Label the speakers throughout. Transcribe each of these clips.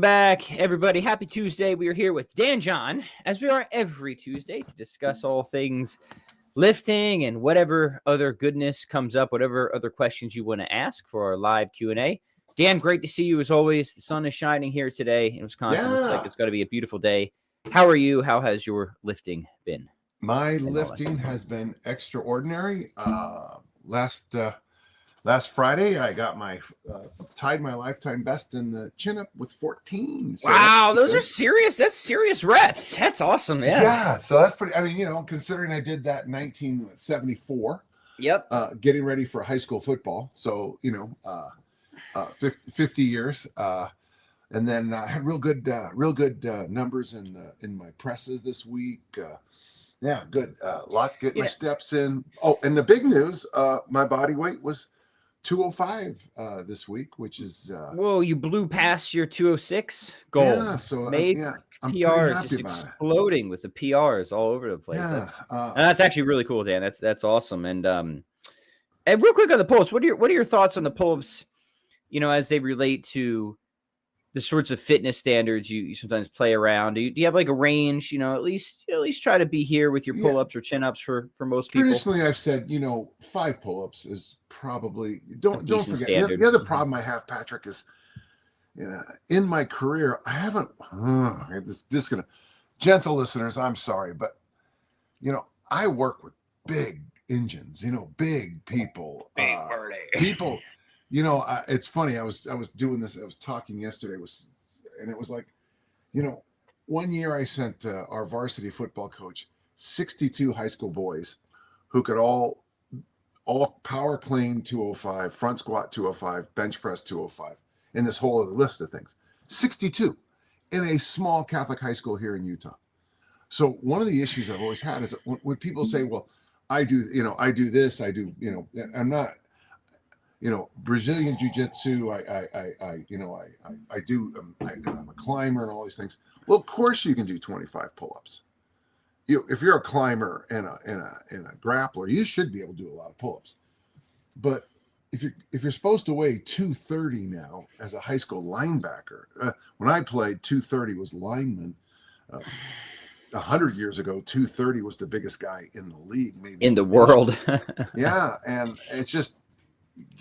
Speaker 1: Welcome back, everybody. Happy Tuesday. We are here with Dan John, as we are every Tuesday, to discuss all things lifting and whatever other goodness comes up, whatever other questions you want to ask for our live Q&A. Dan, great to see you as always. The sun is shining here today in Wisconsin. Looks like it's going to be a beautiful day. How are you? How has your lifting been?
Speaker 2: My lifting has been extraordinary. Last Friday, I got tied my lifetime best in the chin up with 14.
Speaker 1: So wow, those are serious. That's serious reps. That's awesome.
Speaker 2: Yeah. So that's pretty. I mean, considering I did that in 1974.
Speaker 1: Yep.
Speaker 2: Getting ready for high school football. So 50 years. And then I had real good numbers in my presses this week. Yeah, good. Lots getting my steps in. Oh, and the big news, my body weight was 205 this week, which is
Speaker 1: whoa, you blew past your 206 goal.
Speaker 2: Yeah, so
Speaker 1: I'm PRs just exploding with the PRs all over the place. Yeah, that's actually really cool, Dan. That's awesome. And real quick on the pull-ups, what are your thoughts on the pull-ups, as they relate to the sorts of fitness standards you sometimes play around? Do you have like a range, at least try to be here with your pull-ups or chin-ups for most people?
Speaker 2: Traditionally, I've said, 5 pull-ups is probably, don't forget. The other problem I have, Patrick, is, in my career, I haven't, this gonna, gentle listeners, I'm sorry, but, I work with big engines, big people, people. It's funny. I was doing this. I was talking yesterday and it was like, 1 year I sent our varsity football coach 62 high school boys who could all power clean 205, front squat 205, bench press 205, and this whole other list of things. 62 in a small Catholic high school here in Utah. So one of the issues I've always had is when people say, "Well, I do this, I do," I'm not. Brazilian jiu-jitsu, I'm a climber and all these things. Well, of course you can do 25 pull-ups. If you're a climber and a grappler, you should be able to do a lot of pull-ups. But if you're supposed to weigh 230 now as a high school linebacker, when I played, 230 was lineman. 100 years ago, 230 was the biggest guy in the league, maybe
Speaker 1: in the world.
Speaker 2: Yeah, and it's just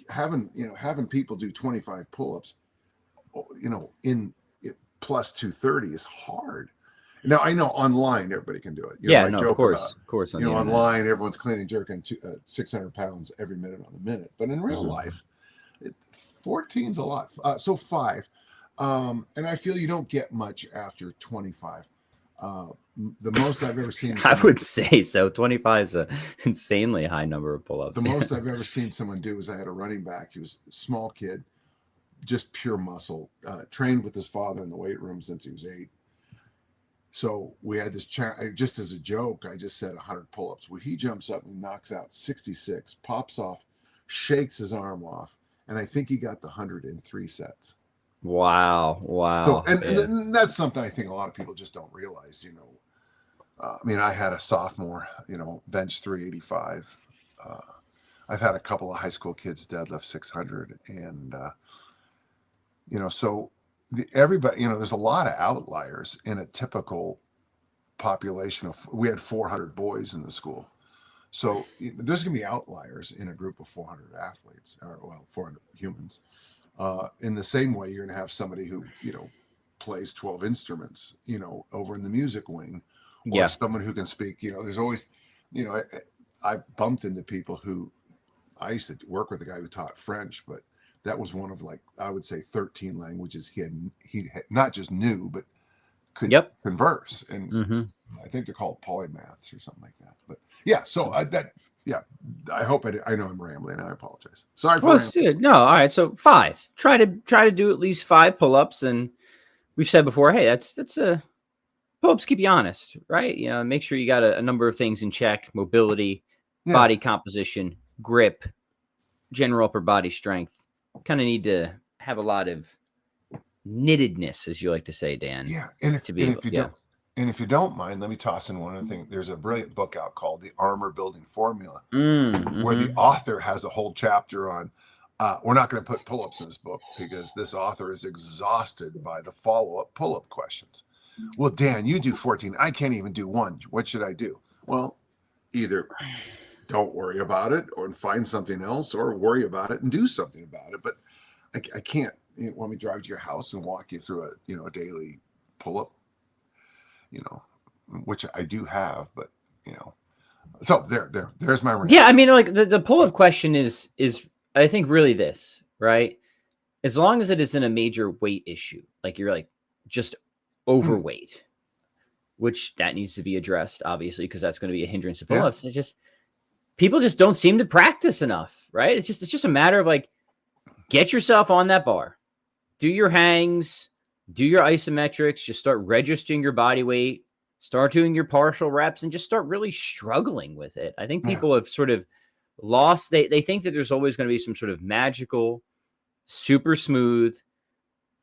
Speaker 2: having people do 25 pull-ups, in plus 230 is hard. Now I know online everybody can do it.
Speaker 1: Of course.
Speaker 2: Online everyone's clean and jerking 600 pounds every minute on the minute, but in real life, 14's a lot. So 5, and I feel you don't get much after 25. The most I've ever seen.
Speaker 1: I would say so. 25 is an insanely high number of pull-ups.
Speaker 2: The most I've ever seen someone do is I had a running back. He was a small kid, just pure muscle, trained with his father in the weight room since he was 8. So we had this just as a joke, I just said 100 pull-ups. Well, he jumps up and knocks out 66, pops off, shakes his arm off, and I think he got the 100 in 3 sets.
Speaker 1: Wow.
Speaker 2: So, and that's something I think a lot of people just don't realize, I had a sophomore, bench 385. I've had a couple of high school kids deadlift 600, and so everybody, there's a lot of outliers in a typical population of. We had 400 boys in the school, so there's going to be outliers in a group of 400 athletes, 400 humans. In the same way, you're going to have somebody who, plays 12 instruments, over in the music wing, or someone who can speak, there's always, I bumped into people who, I used to work with a guy who taught French, but that was one of I would say 13 languages he had not just knew, but could converse. And I think they're called polymaths or something like that. But so I hope I know I'm rambling. I apologize. Sorry for
Speaker 1: rambling. No, all right. So 5. Try to do at least 5 pull-ups, and we've said before, hey, that's a pull-ups keep you honest, right? Make sure you got a number of things in check: mobility, body composition, grip, general upper body strength. Kind of need to have a lot of knittedness, as you like to say, Dan.
Speaker 2: Yeah, and if you don't mind, let me toss in one other thing. There's a brilliant book out called The Armor Building Formula, where the author has a whole chapter on We're not going to put pull-ups in this book because this author is exhausted by the follow-up pull-up questions. Well, Dan, you do 14. I can't even do one. What should I do? Well, either don't worry about it or find something else, or worry about it and do something about it. But I can't. You want me to drive to your house and walk you through a daily pull-up, which I do have, but so there's my range.
Speaker 1: Yeah, I mean, like the pull-up question is I think really this, right? As long as it isn't a major weight issue, like you're like just overweight, which that needs to be addressed, obviously, because that's going to be a hindrance to pull-ups. It's just people just don't seem to practice enough, right? It's just a matter of like, get yourself on that bar, do your hangs, do your isometrics, just start registering your body weight, start doing your partial reps, and just start really struggling with it. I think people have sort of lost, they think that there's always going to be some sort of magical, super smooth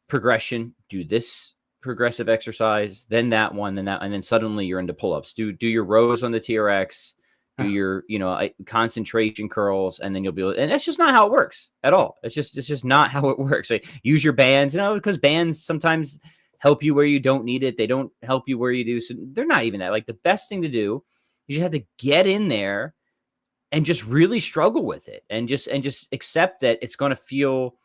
Speaker 1: progression. Do this progressive exercise, then that one, then that, and then suddenly you're into pull-ups. Do your rows on the TRX, do your concentration curls, and then you'll be able, and that's just not how it works at all. It's just not how it works. Like, use your bands, because bands sometimes help you where you don't need it. They don't help you where you do. So they're not even that. Like, the best thing to do is you have to get in there and just really struggle with it, and just accept that it's going to feel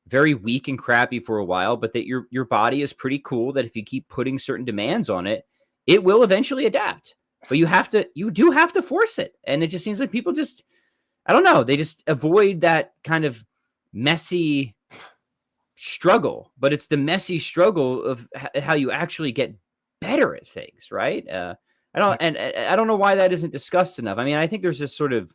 Speaker 1: very weak and crappy for a while, but that your body is pretty cool, that if you keep putting certain demands on it, it will eventually adapt. But you do have to force it. And it just seems like people just, I don't know, they just avoid that kind of messy struggle. But it's the messy struggle of how you actually get better at things, right? I don't know why that isn't discussed enough. I mean, I think there's this sort of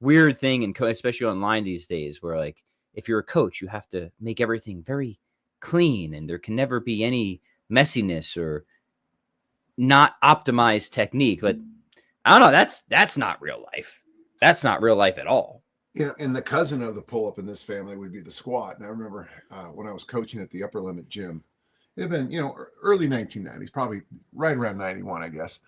Speaker 1: weird thing, especially online these days, where like, if you're a coach, you have to make everything very clean, and there can never be any messiness or not optimized technique. But I don't know, that's not real life. That's not real life at all.
Speaker 2: And the cousin of the pull-up in this family would be the squat. And I remember when I was coaching at the Upper Limit gym, it had been, early 1990s, probably right around 91, I guess.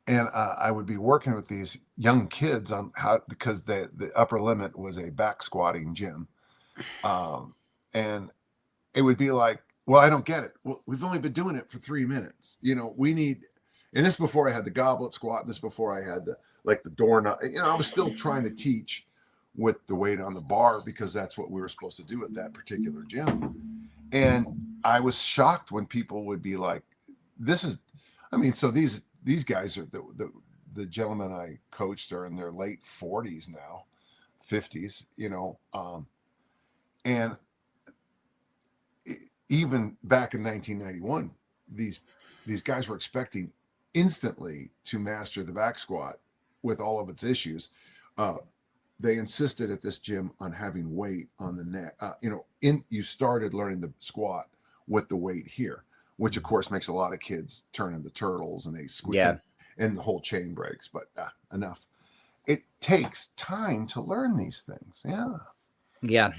Speaker 2: And I would be working with these young kids on how, because the Upper Limit was a back squatting gym. And it would be like, well, I don't get it. Well, we've only been doing it for 3 minutes. We need, and this before I had the goblet squat, and this before I had the doorknob. I was still trying to teach with the weight on the bar, because that's what we were supposed to do at that particular gym. And I was shocked when people would be like, so these guys are the gentlemen I coached are in their late 40s now, 50s, and even back in 1991, these guys were expecting instantly to master the back squat with all of its issues. They insisted at this gym on having weight on the neck. You started learning the squat with the weight here, which of course makes a lot of kids turn into turtles, and they squeak, and the whole chain breaks. But enough. It takes time to learn these things.
Speaker 1: Yeah.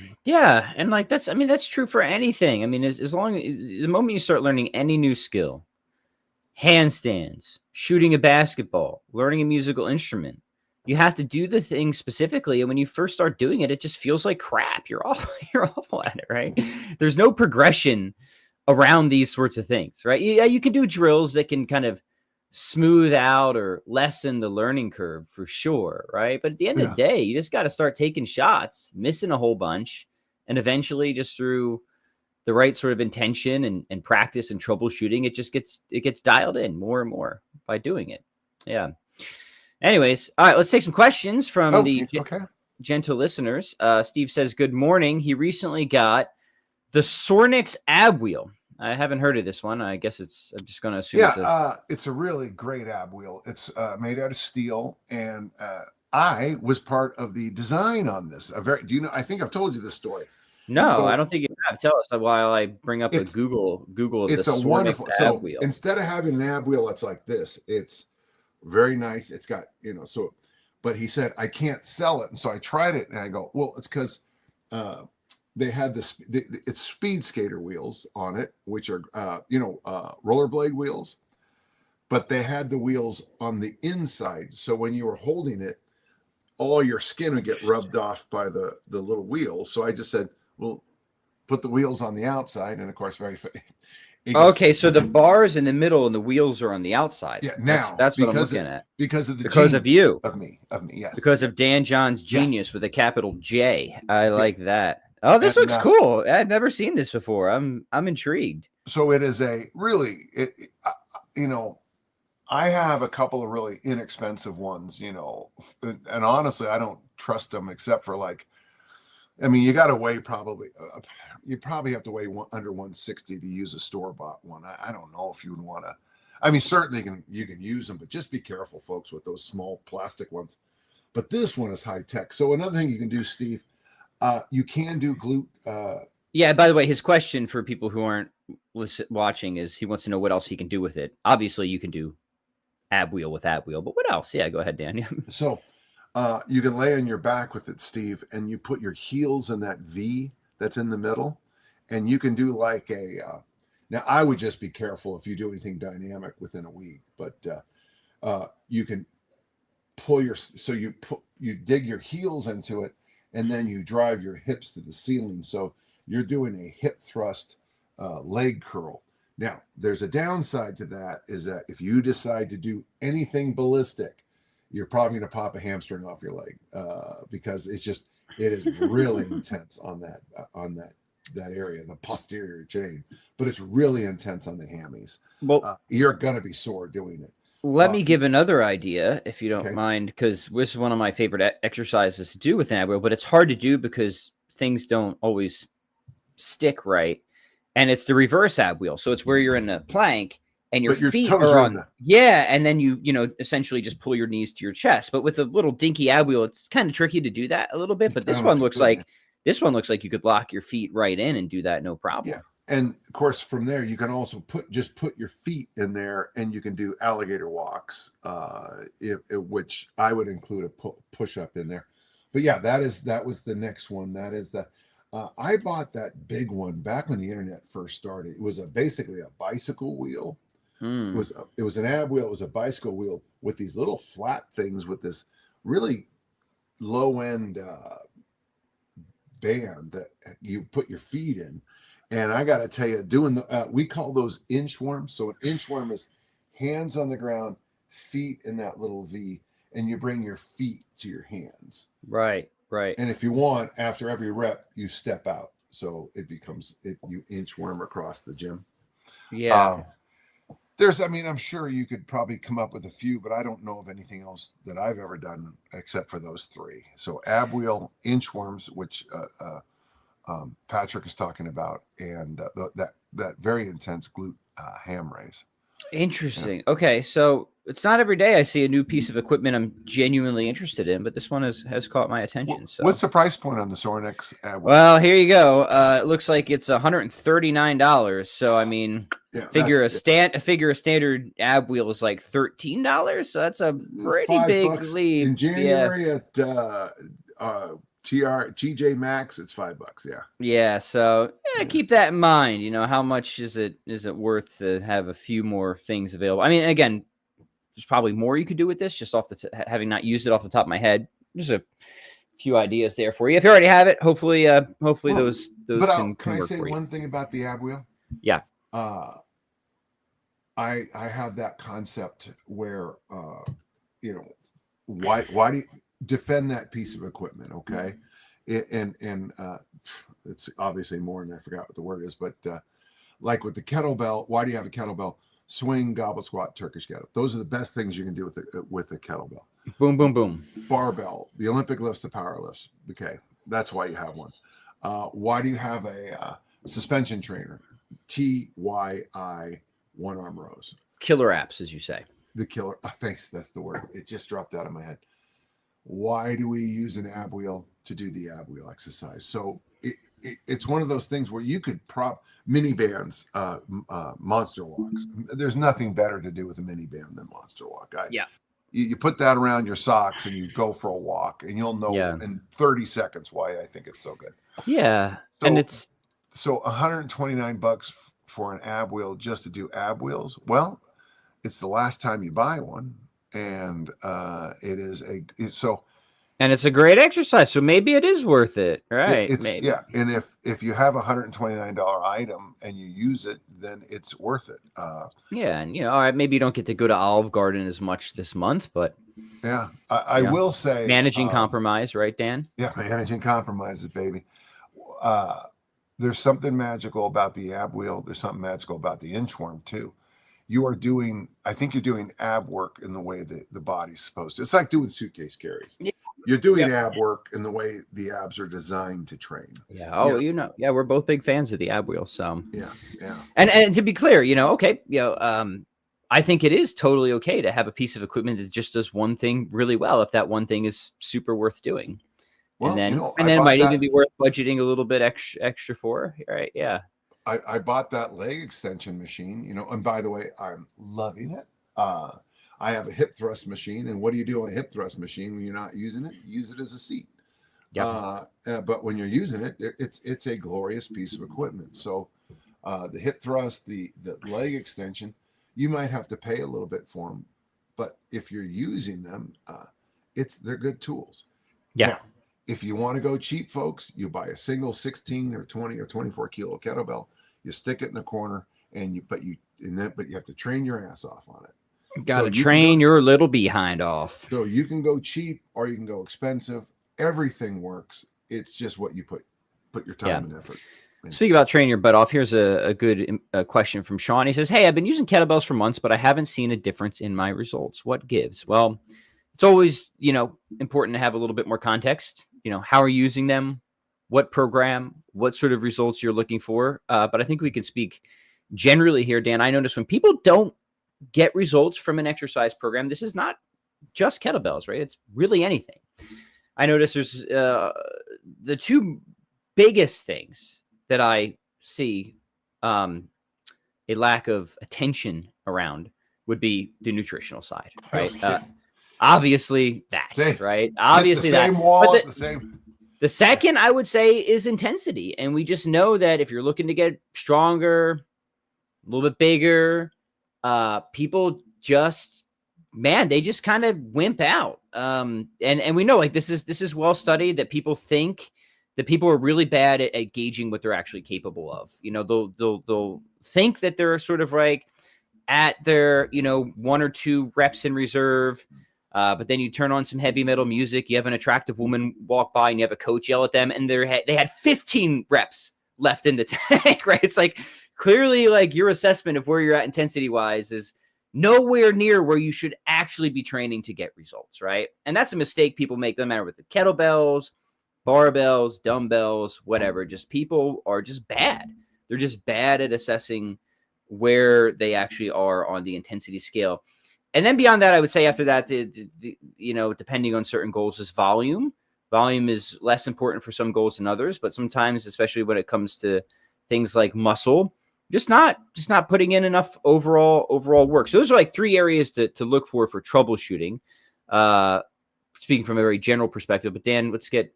Speaker 1: And like, that's true for anything. I mean, as long as the moment you start learning any new skill, handstands, shooting a basketball, learning a musical instrument, you have to do the thing specifically. And when you first start doing it, it just feels like crap. You're awful at it, right? There's no progression around these sorts of things, right? Yeah, you can do drills that can kind of smooth out or lessen the learning curve for sure, right? But at the end of the day, you just got to start taking shots, missing a whole bunch, and eventually, just through the right sort of intention and practice and troubleshooting, it gets dialed in more and more by doing it. Yeah. Anyways, all right, let's take some questions from gentle listeners. Steve says, good morning. He recently got the Sornix ab wheel. I haven't heard of this one. I guess I'm just going to assume
Speaker 2: it's a really great ab wheel. It's made out of steel, and I was part of the design on this. I think I've told you this story.
Speaker 1: No, I don't think you have. Tell us while I bring up a Google of
Speaker 2: it's
Speaker 1: the
Speaker 2: a wonderful
Speaker 1: ab wheel.
Speaker 2: Instead of having an ab wheel that's like this, it's very nice. It's got, but he said, I can't sell it. And so I tried it, and I go, well, it's because they had it's speed skater wheels on it, which are, rollerblade wheels, but they had the wheels on the inside. So when you were holding it, all your skin would get rubbed off by the little wheels. So I just said, well, put the wheels on the outside, and of course,
Speaker 1: okay, so the bar's in the middle and the wheels are on the outside.
Speaker 2: Yeah, now
Speaker 1: that's what I'm looking at.
Speaker 2: Because of
Speaker 1: you,
Speaker 2: of me, yes.
Speaker 1: Because of Dan John's genius with a capital J. I like that. Oh, this looks cool. I've never seen this before. I'm intrigued.
Speaker 2: So it is a really, I have a couple of really inexpensive ones, and honestly, I don't trust them except for you got to weigh you probably have to weigh under 160 to use a store-bought one. I don't know if you would want to. Certainly you can use them, but just be careful, folks, with those small plastic ones. But this one is high tech. So another thing you can do, Steve, you can do glute.
Speaker 1: Yeah. By the way, his question for people who aren't watching is he wants to know what else he can do with it. Obviously, you can do ab wheel with ab wheel, but what else? Yeah, go ahead, Dan.
Speaker 2: So you can lay on your back with it, Steve, and you put your heels in that V that's in the middle, and you can do now I would just be careful if you do anything dynamic within a week, but you can pull you dig your heels into it, and then you drive your hips to the ceiling. So you're doing a hip thrust leg curl. Now, there's a downside to that, is that if you decide to do anything ballistic, you're probably going to pop a hamstring off your leg because it is really intense on that area, the posterior chain, but it's really intense on the hammies. Well, you're going to be sore doing it.
Speaker 1: Let me give another idea, if you don't mind, because this is one of my favorite exercises to do with an ab wheel, but it's hard to do because things don't always stick right. And it's the reverse ab wheel. So it's where you're in a plank and your feet are on. And then you essentially just pull your knees to your chest. But with a little dinky ab wheel, it's kind of tricky to do that a little bit. But this one looks like you could lock your feet right in and do that no problem.
Speaker 2: Yeah. And of course, from there, you can also put your feet in there, and you can do alligator walks, which I would include a push up in there. But yeah, that was the next one. That is I bought that big one back when the internet first started. It was basically a bicycle wheel. It was an ab wheel. It was a bicycle wheel with these little flat things with this really low end band that you put your feet in. And I got to tell you, we call those inchworms. So an inchworm is hands on the ground, feet in that little V, and you bring your feet to your hands.
Speaker 1: Right.
Speaker 2: And if you want, after every rep, you step out. So you inchworm across the gym.
Speaker 1: Yeah.
Speaker 2: I'm sure you could probably come up with a few, but I don't know of anything else that I've ever done except for those three. So ab wheel, inchworms, which Patrick is talking about, and that very intense glute ham raise.
Speaker 1: Interesting. Yeah. Okay, so it's not every day I see a new piece of equipment I'm genuinely interested in, but this one has caught my attention. So,
Speaker 2: what's the price point on the Sornex ab wheel?
Speaker 1: Well, here you go. It looks like it's $139. So figure a standard ab wheel is like $13. So that's a pretty big leap.
Speaker 2: In January at TJ Maxx, it's $5.
Speaker 1: Yeah. So keep that in mind. How much is it worth to have a few more things available? Again, there's probably more you could do with this, just off having not used it off the top of my head. Just a few ideas there for you. If you already have it, hopefully those can I say
Speaker 2: one thing about the ab wheel?
Speaker 1: Yeah.
Speaker 2: I have that concept where why do you defend that piece of equipment? Okay. And it's obviously more, and I forgot what the word is, but like with the kettlebell, why do you have a kettlebell? Swing, goblet squat, Turkish get up. Those are the best things you can do with the kettlebell.
Speaker 1: Boom, boom, boom.
Speaker 2: Barbell, the Olympic lifts, the power lifts. Okay, that's why you have one. Why do you have a suspension trainer? TYI one arm rows.
Speaker 1: Killer apps, as you say.
Speaker 2: The killer. Thanks. That's the word. It just dropped out of my head. Why do we use an ab wheel to do the ab wheel exercise? So it's one of those things where you could prop mini bands, monster walks. There's nothing better to do with a mini band than monster walk. You put that around your socks and you go for a walk, and you'll know in 30 seconds why I think it's so good.
Speaker 1: Yeah.
Speaker 2: So,
Speaker 1: and it's
Speaker 2: so $129 for an ab wheel just to do ab wheels. Well, it's the last time you buy one. And so
Speaker 1: And it's a great exercise, so maybe it is worth it, right? Maybe.
Speaker 2: Yeah, and if you have $129 item and you use it, then it's worth it.
Speaker 1: Yeah, and all right, maybe you don't get to go to Olive Garden as much this month, but
Speaker 2: yeah, I will say
Speaker 1: managing compromise, right, Dan?
Speaker 2: Yeah, managing compromises, baby. There's something magical about the ab wheel. There's something magical about the inchworm too. I think you're doing ab work in the way that the body's supposed to. It's like doing suitcase carries.
Speaker 1: Yeah.
Speaker 2: You're doing ab work in the way the abs are designed to train.
Speaker 1: Yeah. Oh, yeah, we're both big fans of the ab wheel. So
Speaker 2: yeah.
Speaker 1: And to be clear, okay, I think it is totally okay to have a piece of equipment that just does one thing really well if that one thing is super worth doing. Well, and then it might even be worth budgeting a little bit extra for, right? Yeah.
Speaker 2: I bought that leg extension machine, and by the way, I'm loving it. I have a hip thrust machine, and what do you do on a hip thrust machine when you're not using it? You use it as a seat. Yeah. But when you're using it, it's a glorious piece of equipment. So the hip thrust, the leg extension, you might have to pay a little bit for them, but if you're using them, they're good tools.
Speaker 1: Yeah.
Speaker 2: Now, if you want to go cheap, folks, you buy a single 16 or 20 or 24 kilo kettlebell. You stick it in the corner, but you have to train your ass off on it.
Speaker 1: Got to train your little behind off.
Speaker 2: So you can go cheap or you can go expensive. Everything works. It's just what you put your time and effort.
Speaker 1: Speaking about training your butt off, here's a good question from Sean. He says, "Hey, I've been using kettlebells for months, but I haven't seen a difference in my results. What gives?" Well, it's always, important to have a little bit more context. How are you using them? What program? What sort of results you're looking for? But I think we can speak generally here, Dan. I notice when people don't get results from an exercise program, this is not just kettlebells, right? It's really anything. I notice there's the two biggest things that I see a lack of attention around would be the nutritional side, right? Obviously that, right? Obviously that. The second I would say is intensity. And we just know that if you're looking to get stronger, a little bit bigger, people just, they just kind of wimp out. And we know this is well studied that people think that people are really bad at gauging what they're actually capable of. They'll think that they're sort of like at their, 1 or 2 reps in reserve. But then you turn on some heavy metal music, you have an attractive woman walk by and you have a coach yell at them and they had 15 reps left in the tank, right? It's like clearly like your assessment of where you're at intensity wise is nowhere near where you should actually be training to get results, right? And that's a mistake people make, no matter with the kettlebells, barbells, dumbbells, whatever. Just people are just bad. They're just bad at assessing where they actually are on the intensity scale. And then beyond that, I would say after that, depending on certain goals, is volume. Volume is less important for some goals than others, but sometimes, especially when it comes to things like muscle, just not putting in enough overall work. So those are like 3 areas to look for troubleshooting. Speaking from a very general perspective, but Dan, let's get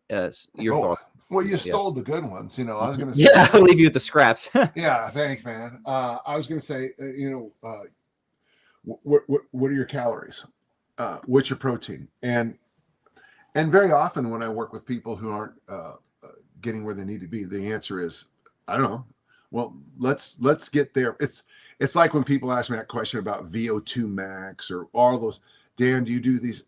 Speaker 1: your thoughts.
Speaker 2: Well, you stole the good ones. I was going to say.
Speaker 1: Yeah, I'll leave you with the scraps.
Speaker 2: Yeah, thanks, man. I was going to say, what are your calories? What's your protein? And very often when I work with people who aren't getting where they need to be, the answer is, I don't know. Well, let's get there. It's like when people ask me that question about VO2 max or all those. Dan, do you do these?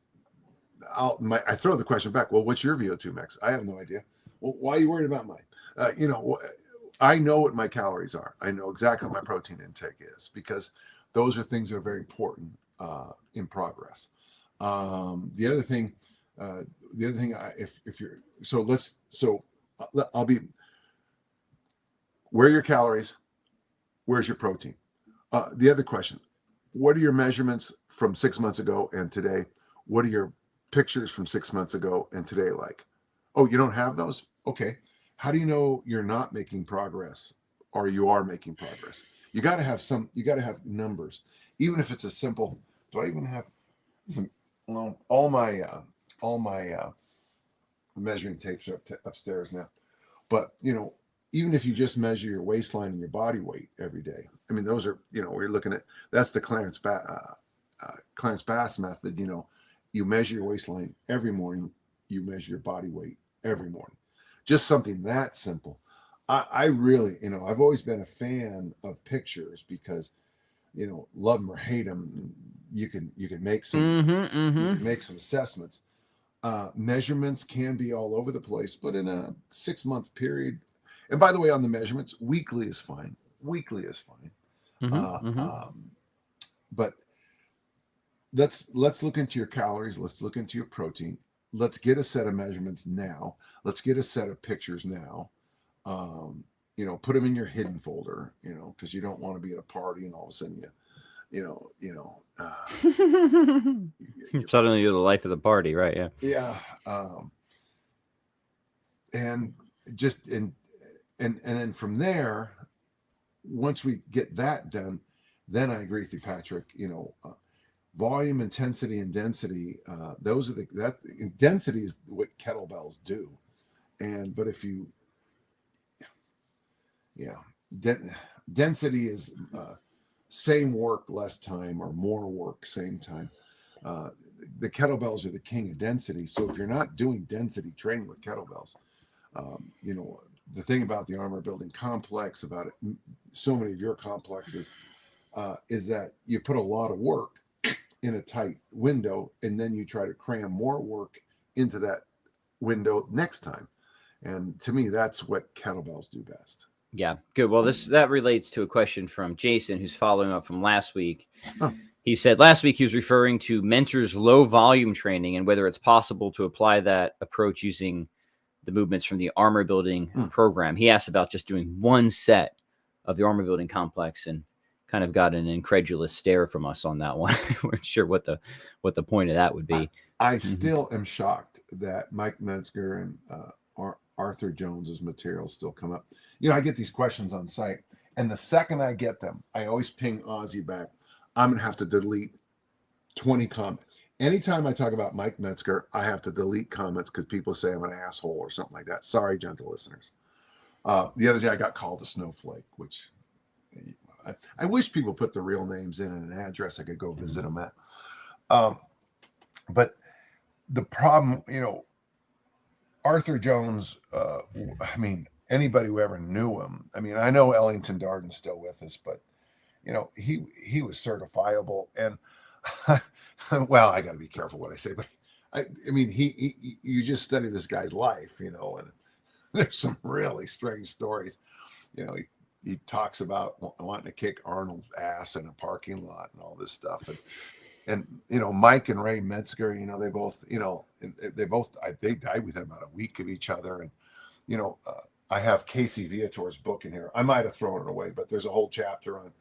Speaker 2: I throw the question back. Well, what's your VO2 max? I have no idea. Well, why are you worried about mine? I know what my calories are. I know exactly what my protein intake is because those are things that are very important in progress. The other thing, if you're I'll be. Where are your calories? Where's your protein? The other question: what are your measurements from 6 months ago and today? What are your pictures from 6 months ago and today like? Oh, you don't have those? Okay. How do you know you're not making progress or you are making progress? You got to have numbers, even if it's a simple. Do I even have all my measuring tapes are upstairs now? But even if you just measure your waistline and your body weight every day, I mean, those are we're looking at, that's the Clarence Bass method. You measure your waistline every morning, you measure your body weight every morning. Just something that simple. I really, I've always been a fan of pictures because, love them or hate them, you can make some you can make some assessments. Measurements can be all over the place, but in a 6-month period, and by the way, on the measurements, weekly is fine. Weekly is fine. But let's look into your calories. Let's look into your protein. Let's get a set of measurements now. Let's get a set of pictures now. Put them in your hidden folder, because you don't want to be at a party and all of a sudden
Speaker 1: suddenly you're the life of the party, right? Yeah.
Speaker 2: Yeah. And then from there, once we get that done, then I agree with you, Patrick. Volume, intensity, and density. Those are density is what kettlebells do. But if you, density is same work, less time, or more work, same time. The kettlebells are the king of density. So if you're not doing density training with kettlebells, the thing about the armor building complex, about it, so many of your complexes, is that you put a lot of work in a tight window, and then you try to cram more work into that window next time. And to me, that's what kettlebells do best.
Speaker 1: Yeah, good. Well, that relates to a question from Jason, who's following up from last week. Oh. He said last week he was referring to Mentor's low volume training and whether it's possible to apply that approach using the movements from the armor building program. He asked about just doing one set of the armor building complex and kind of got an incredulous stare from us on that one. We're not sure what the point of that would be.
Speaker 2: I still am shocked that Mike Metzger and Arthur Jones's materials still come up. I get these questions on site, and the second I get them, I always ping Ozzy back. I'm going to have to delete 20 comments. Anytime I talk about Mike Metzger, I have to delete comments because people say I'm an asshole or something like that. Sorry, gentle listeners. The other day I got called a snowflake, which I wish people put the real names in and an address I could go visit them at. But the problem, Arthur Jones, anybody who ever knew him, I know Ellington Darden's still with us, but, he was certifiable. And, well, I got to be careful what I say, but you just study this guy's life, and there's some really strange stories. He talks about wanting to kick Arnold's ass in a parking lot and all this stuff. And Mike and Ray Metzger, they both, they died within about a week of each other. And, I have Casey Viator's book in here. I might have thrown it away, but there's a whole chapter on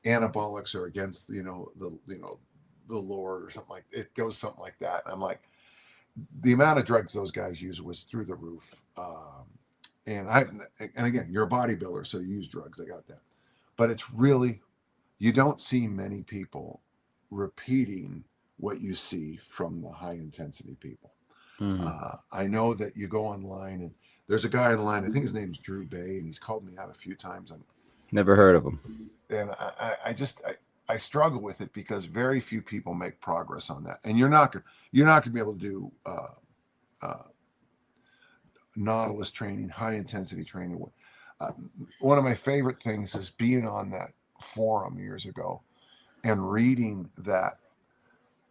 Speaker 2: anabolics are against, the Lord or something like it goes something like that. And I'm like, the amount of drugs those guys use was through the roof. And again, you're a bodybuilder, so you use drugs. I got that. But it's really, you don't see many people repeating what you see from the high intensity people. I know that you go online and there's a guy online, I think his name's Drew Bay, and he's called me out a few times.
Speaker 1: Never heard of him.
Speaker 2: And I struggle with it because very few people make progress on that. And you're not going to be able to do Nautilus training, high intensity training. One of my favorite things is being on that forum years ago and reading that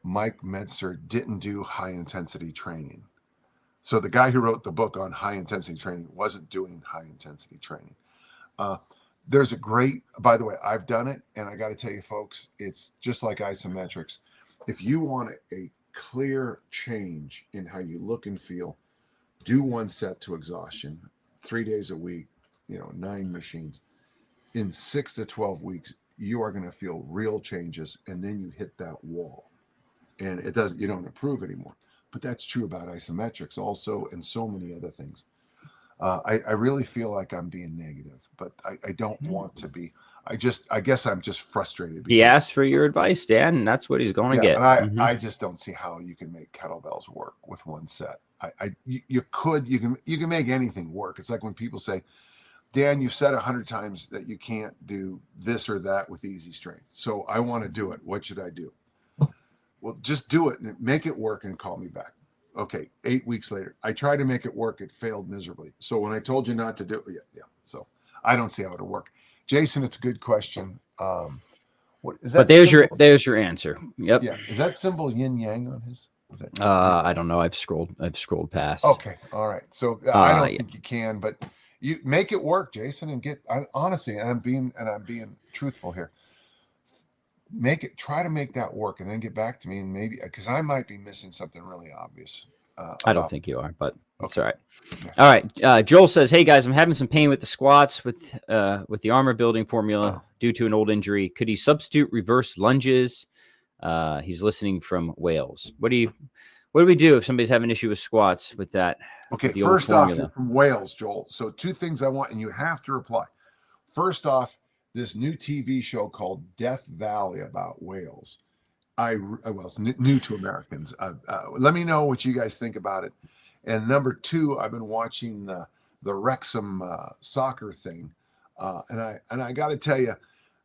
Speaker 2: Mike Metzger didn't do high intensity training. So the guy who wrote the book on high intensity training wasn't doing high intensity training. There's a great, by the way, I've done it, and I got to tell you folks, it's just like isometrics. If you want a clear change in how you look and feel, do one set to exhaustion, 3 days a week, 9 machines. In 6 to 12 weeks, you are going to feel real changes, and then you hit that wall. And you don't improve anymore. But that's true about isometrics also, and so many other things. I really feel like I'm being negative, but I don't want to be. I guess I'm just frustrated.
Speaker 1: He asked for your advice, Dan, and that's what he's going to get.
Speaker 2: And I just don't see how you can make kettlebells work with one set. You can make anything work. It's like when people say, Dan, you've said 100 times that you can't do this or that with easy strength. So I want to do it. What should I do? Well, just do it and make it work and call me back. okay, 8 weeks later, I tried to make it work. It failed miserably. So when I told you not to do it, yeah. So I don't see how it'll work. Jason, it's a good question. What is that?
Speaker 1: But there's your answer. Yep.
Speaker 2: Yeah. Is that symbol yin yang on his? Is that
Speaker 1: I don't know. I've scrolled past.
Speaker 2: Okay. All right. So I don't think you can, but you make it work, Jason, and honestly, and I'm being truthful here. Try to make that work, and then get back to me, and maybe because I might be missing something really obvious.
Speaker 1: I don't think you are, but that's all right. Yeah. All right. Joel says, "Hey guys, I'm having some pain with the squats with the armor building formula due to an old injury. Could he substitute reverse lunges?" He's listening from Wales. What do we do if somebody's having an issue with squats with that?
Speaker 2: Okay, first off, you're from Wales, Joel. So 2 things I want, and you have to reply. First off, this new TV show called Death Valley about Wales. It's new to Americans. Let me know what you guys think about it. And number 2, I've been watching the Wrexham soccer thing, and I got to tell you,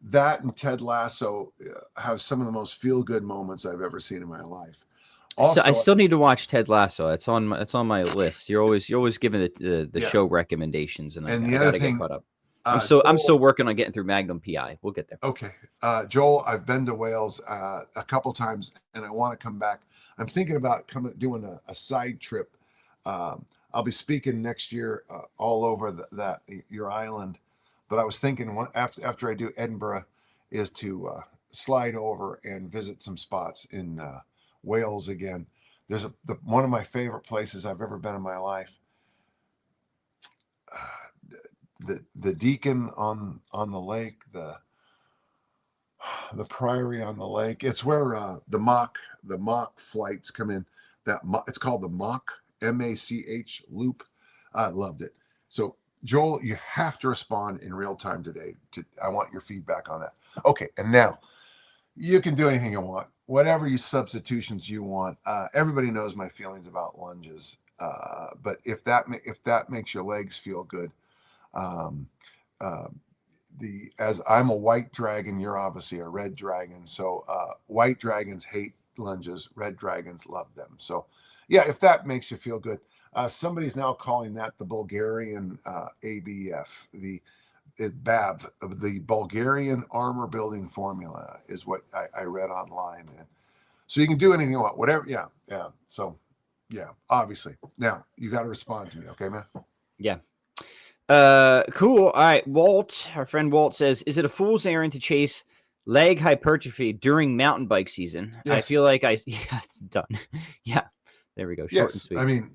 Speaker 2: that and Ted Lasso have some of the most feel-good moments I've ever seen in my life. Also,
Speaker 1: I still need to watch Ted Lasso. It's on my list. You're always giving the show recommendations, and I gotta get caught up. I'm still working on getting through Magnum PI. We'll get there.
Speaker 2: Okay. Joel, I've been to Wales a couple times, and I want to come back. I'm thinking about doing a side trip. I'll be speaking next year all over your island, but I was thinking after I do Edinburgh is to slide over and visit some spots in Wales again. There's one of my favorite places I've ever been in my life. The Deacon on the lake, the Priory on the lake. It's where the mock flights come in. It's called the Mach MACH loop. I loved it. So Joel, you have to respond in real time today. I want your feedback on that. Okay, and now you can do anything you want, whatever substitutions you want. Everybody knows my feelings about lunges, but if that makes your legs feel good. As I'm a white dragon, you're obviously a red dragon. So white dragons hate lunges, red dragons love them. So yeah, if that makes you feel good. Somebody's now calling that the Bulgarian ABF, the BAV, the Bulgarian armor building formula is what I read online. And so you can do anything you want, whatever. Yeah. So yeah, obviously. Now you got to respond to me. Okay, man?
Speaker 1: Yeah. Cool. All right. Our friend Walt says, is it a fool's errand to chase leg hypertrophy during mountain bike season? Yes. I feel like it's done. Yeah. There we go. Short and sweet.
Speaker 2: I mean,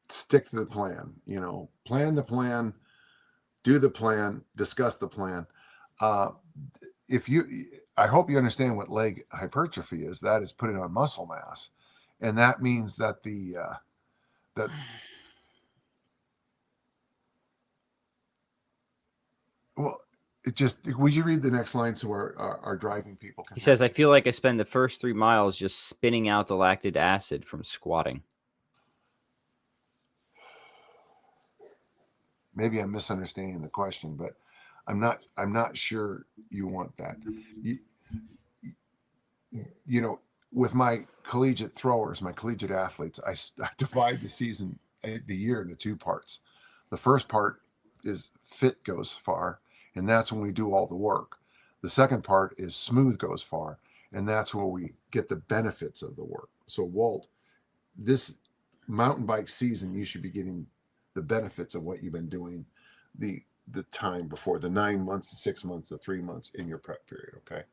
Speaker 2: stick to the plan, plan the plan, do the plan, discuss the plan. I hope you understand what leg hypertrophy is. That is putting on muscle mass. And that means that would you read the next line so our driving people can?
Speaker 1: He says, I feel like I spend the first 3 miles just spinning out the lactic acid from squatting.
Speaker 2: Maybe I'm misunderstanding the question, but I'm not sure you want that. With my collegiate throwers, my collegiate athletes, I divide the year into 2 parts. The first part is fit goes far, and that's when we do all the work. The second part is smooth goes far, and that's where we get the benefits of the work. So Walt, this mountain bike season, you should be getting the benefits of what you've been doing the time before, the 9 months, the 6 months, the 3 months in your prep period. Okay.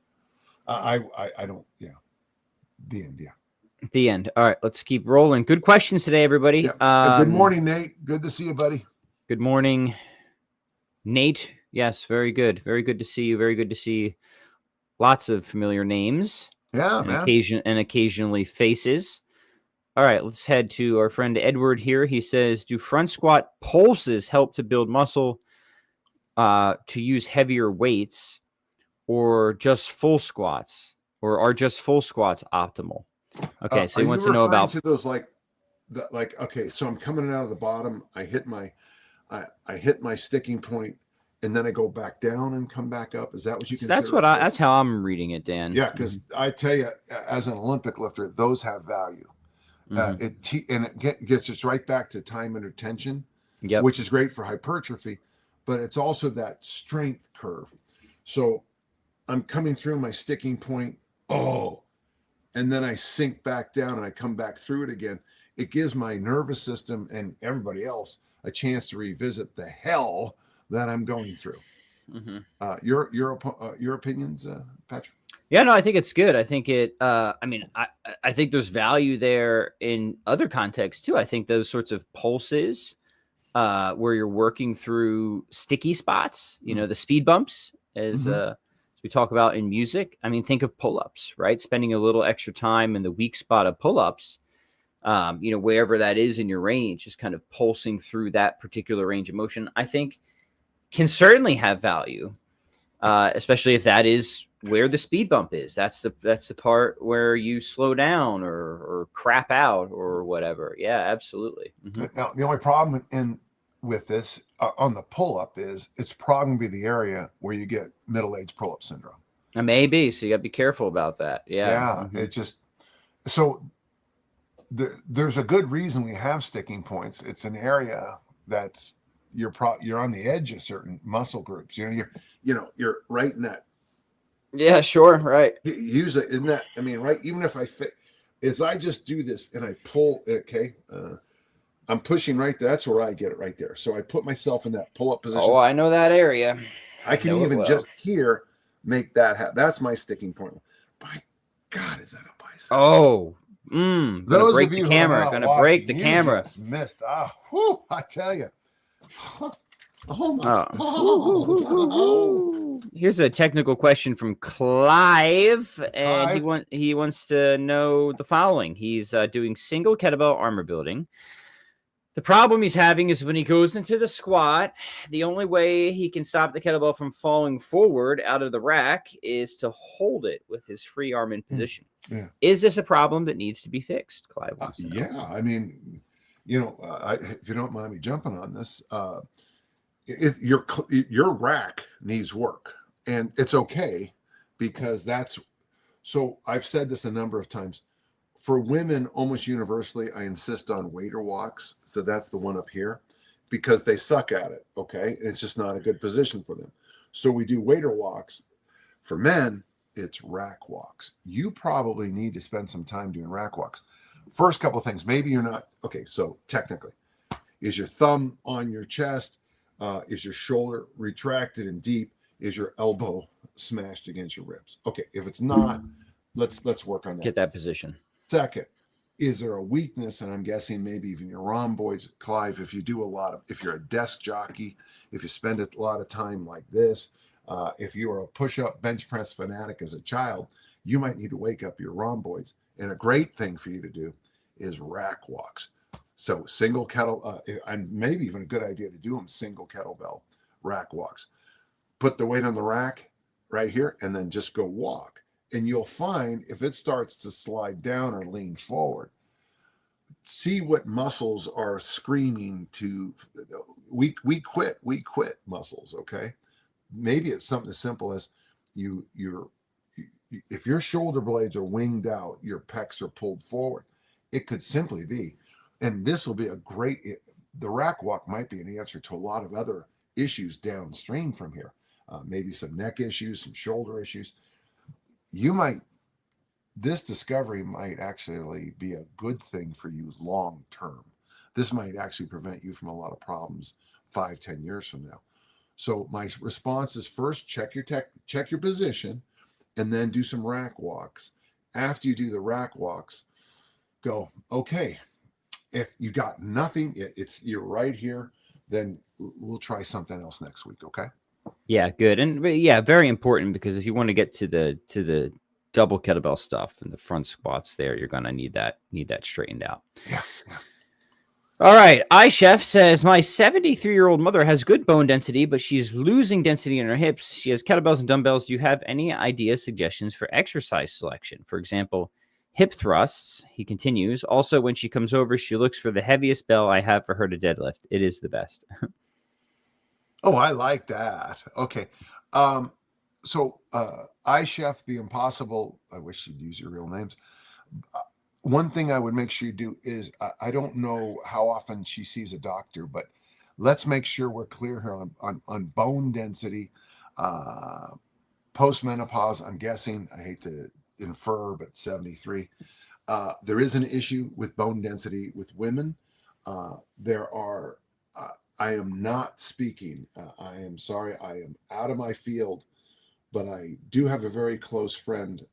Speaker 2: I don't, yeah. The end. Yeah.
Speaker 1: The end. All right. Let's keep rolling. Good questions today, everybody.
Speaker 2: Yeah. Good morning, Nate. Good to see you, buddy.
Speaker 1: Good morning, Nate. Yes. Very good. Very good to see you. Very good to see lots of familiar names.
Speaker 2: Yeah,
Speaker 1: and occasionally faces. All right. Let's head to our friend Edward here. He says, do front squat pulses help to build muscle to use heavier weights, or just full squats? Or are just full squats optimal? Okay, so he wants to know about
Speaker 2: to those okay, so I'm coming out of the bottom. I hit my sticking point, and then I go back down and come back up. Is that what you
Speaker 1: So
Speaker 2: consider?
Speaker 1: that's how I'm reading it, Dan.
Speaker 2: Yeah, because I tell you, as an Olympic lifter, those have value. It gets us right back to time under tension, which is great for hypertrophy, but it's also that strength curve. So I'm coming through my sticking point, and then I sink back down and I come back through it again. It gives my nervous system and everybody else a chance to revisit the hell that I'm going through. Your opinions, Patrick?
Speaker 1: Yeah, no, I think it's good. I think I think there's value there in other contexts too. I think those sorts of pulses where you're working through sticky spots, the speed bumps, as we talk about in music. I mean, think of pull-ups, right? Spending a little extra time in the weak spot of pull-ups, wherever that is in your range, just kind of pulsing through that particular range of motion, I think can certainly have value, especially if that is where the speed bump is. That's the part where you slow down or crap out or whatever. Yeah, absolutely.
Speaker 2: Now, the only problem with this on the pull-up is it's probably be the area where you get middle-aged pull-up syndrome.
Speaker 1: Maybe, so you got to be careful about that.
Speaker 2: Yeah. It just so there's a good reason we have sticking points. It's an area that's you're on the edge of certain muscle groups. You're right in that.
Speaker 1: Yeah, sure, right.
Speaker 2: Use it in that. I mean, right. Even if I just do this and I pull, I'm pushing right there. That's where I get it right there. So I put myself in that pull-up position.
Speaker 1: Oh, I know that area.
Speaker 2: I can even just here make that happen. That's my sticking point. By God, is that a bicep?
Speaker 1: Oh, those break the camera. Gonna break the camera.
Speaker 2: Just missed. I tell you.
Speaker 1: Here's a technical question from Clive, and he wants to know the following. He's doing single kettlebell armor building. The problem he's having is when he goes into the squat, the only way he can stop the kettlebell from falling forward out of the rack is to hold it with his free arm in position.
Speaker 2: Yeah.
Speaker 1: Is this a problem that needs to be fixed? Clive wants to know.
Speaker 2: Yeah, I mean, if you don't mind me jumping on this, your rack needs work, and it's okay because so I've said this a number of times. For women, almost universally, I insist on waiter walks. So that's the one up here because they suck at it. Okay. And it's just not a good position for them. So we do waiter walks. For men, it's rack walks. You probably need to spend some time doing rack walks. First couple of things, maybe you're not. Okay. So technically, is your thumb on your chest? Is your shoulder retracted and deep? Is your elbow smashed against your ribs? Okay. If it's not, let's work on that.
Speaker 1: Get that position.
Speaker 2: Second, is there a weakness? And I'm guessing maybe even your rhomboids, Clive, if you're a desk jockey, if you spend a lot of time like this, if you are a push-up bench press fanatic as a child, you might need to wake up your rhomboids. And a great thing for you to do is rack walks. So single kettle, and maybe even a good idea to do them single kettlebell rack walks. Put the weight on the rack right here and then just go walk. And you'll find if it starts to slide down or lean forward, see what muscles are screaming to we quit muscles. Okay. Maybe it's something as simple as if your shoulder blades are winged out, your pecs are pulled forward. It could simply be, and this will be the rack walk might be an answer to a lot of other issues downstream from here. Maybe some neck issues, some shoulder issues. This discovery might actually be a good thing for you long term. This might actually prevent you from a lot of problems 5-10 years from now. So my response is first check your position, and then do some rack walks. After you do the rack walks, go, okay, if you got nothing, you're right here, then we'll try something else next week. Okay.
Speaker 1: Yeah, good. And yeah, very important, because if you want to get to the double kettlebell stuff and the front squats there, you're going to need that straightened out.
Speaker 2: Yeah.
Speaker 1: All right. iChef says, my 73-year-old mother has good bone density, but she's losing density in her hips. She has kettlebells and dumbbells. Do you have any ideas, suggestions for exercise selection? For example, hip thrusts. He continues. Also, when she comes over, she looks for the heaviest bell I have for her to deadlift. It is the best.
Speaker 2: Oh, I like that. Okay. So iChef the Impossible, I wish you'd use your real names. One thing I would make sure you do is I don't know how often she sees a doctor, but let's make sure we're clear here on bone density. Postmenopause, I'm guessing, I hate to infer, but 73. There is an issue with bone density with women. There are, I am not speaking, I am sorry, I am out of my field, but I do have a very close friend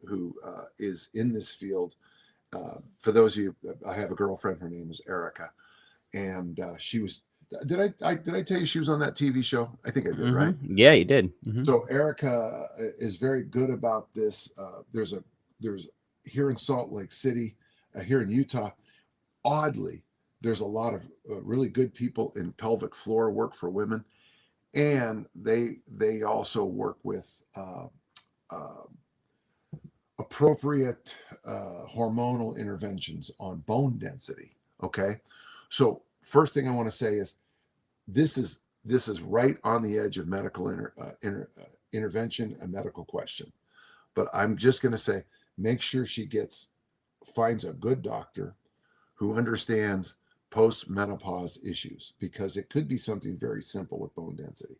Speaker 2: who is in this field. For those of you, I have a girlfriend, her name is Erica, and she was, did I tell you she was on that TV show? I think I did, right?
Speaker 1: Yeah, you did.
Speaker 2: So Erica is very good about this. There's here in Salt Lake City, here in Utah, oddly, there's a lot of really good people in pelvic floor work for women, and they also work with appropriate hormonal interventions on bone density. Okay, so first thing I want to say is this is right on the edge of medical intervention, a medical question. But I'm just going to say, make sure she finds a good doctor who understands post-menopause issues, because it could be something very simple with bone density.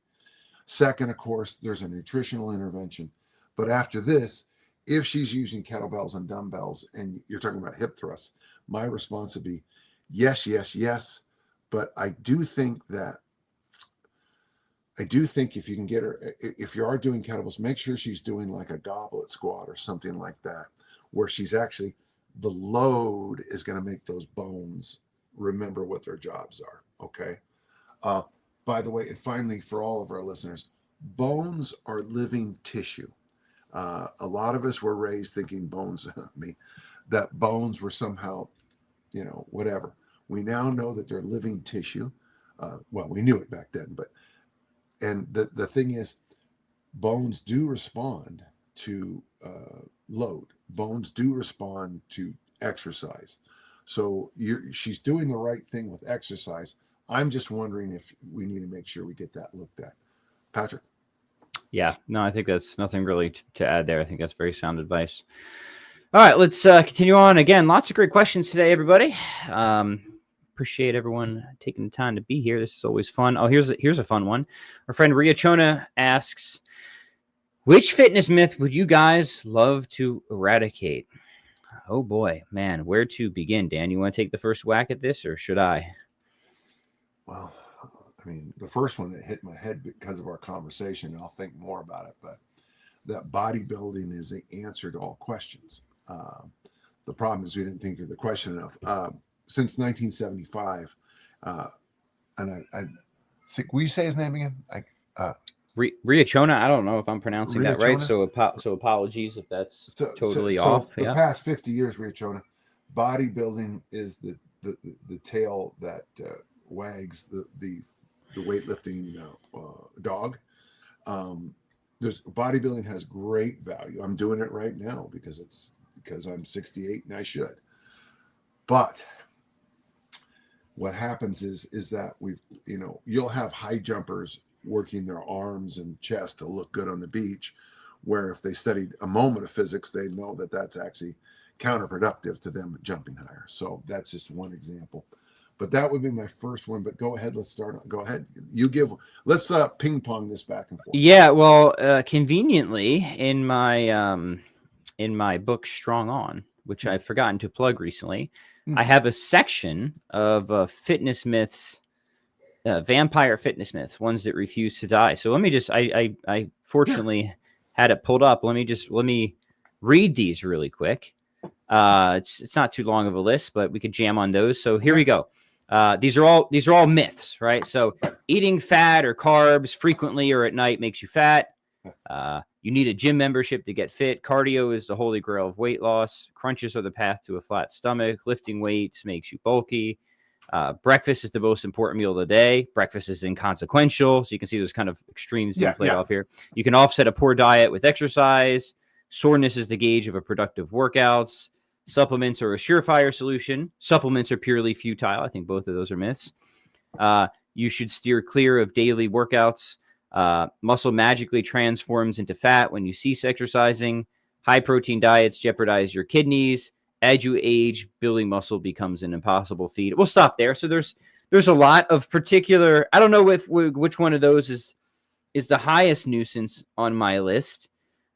Speaker 2: Second, of course, there's a nutritional intervention. But after this, if she's using kettlebells and dumbbells, and you're talking about hip thrusts, my response would be yes, yes, yes. But I do think if you can get her, if you are doing kettlebells, make sure she's doing like a goblet squat or something like that, where she's actually, the load is going to make those bones remember what their jobs are. Okay. By the way, and finally, for all of our listeners, bones are living tissue. A lot of us were raised thinking that bones were somehow, whatever. We now know that they're living tissue. Well, we knew it back then, and the thing is, bones do respond to load. Bones do respond to exercise. So she's doing the right thing with exercise. I'm just wondering if we need to make sure we get that looked at. Patrick?
Speaker 1: Yeah, no, I think that's nothing really to add there. I think that's very sound advice. All right, let's continue on. Again, lots of great questions today, everybody. Appreciate everyone taking the time to be here. This is always fun. Oh, here's a fun one. Our friend Ria Chona asks, which fitness myth would you guys love to eradicate? Oh boy, man, where to begin? Dan, you want to take the first whack at this, or should I?
Speaker 2: Well, I mean, the first one that hit my head because of our conversation, I'll think more about it, but that bodybuilding is the answer to all questions. The problem is we didn't think through the question enough. Since 1975, and I will you say his name again?
Speaker 1: Ria Chona. I don't know if I'm pronouncing that right. So apologies if that's totally off.
Speaker 2: The past 50 years, Ria Chona, bodybuilding is the tail that wags the weightlifting dog. Bodybuilding has great value. I'm doing it right now because I'm 68 and I should. But what happens is that you'll have high jumpers working their arms and chest to look good on the beach, where if they studied a moment of physics, they know that that's actually counterproductive to them jumping higher. So that's just one example. But that would be my first one. But go ahead. Let's start. Go ahead. Let's ping pong this back and forth.
Speaker 1: Yeah. Well, conveniently in my book, Strong On, which I've forgotten to plug recently, I have a section of fitness myths, vampire fitness myths, ones that refuse to die. So let me just, I fortunately had it pulled up. Let me read these really quick. It's not too long of a list, but we could jam on those. So here we go. These are all myths, right? So eating fat or carbs frequently or at night makes you fat. You need a gym membership to get fit. Cardio is the holy grail of weight loss. Crunches are the path to a flat stomach. Lifting weights makes you bulky. Breakfast is the most important meal of the day. Breakfast is inconsequential. So you can see there's kind of extremes being played off here. You can offset a poor diet with exercise. Soreness is the gauge of a productive workouts. Supplements are a surefire solution. Supplements are purely futile. I think both of those are myths. you should steer clear of daily workouts. Muscle magically transforms into fat when you cease exercising. High protein diets jeopardize your kidneys. As you age, building muscle becomes an impossible feat. We'll stop there. So there's a lot of particular. I don't know which one of those is the highest nuisance on my list.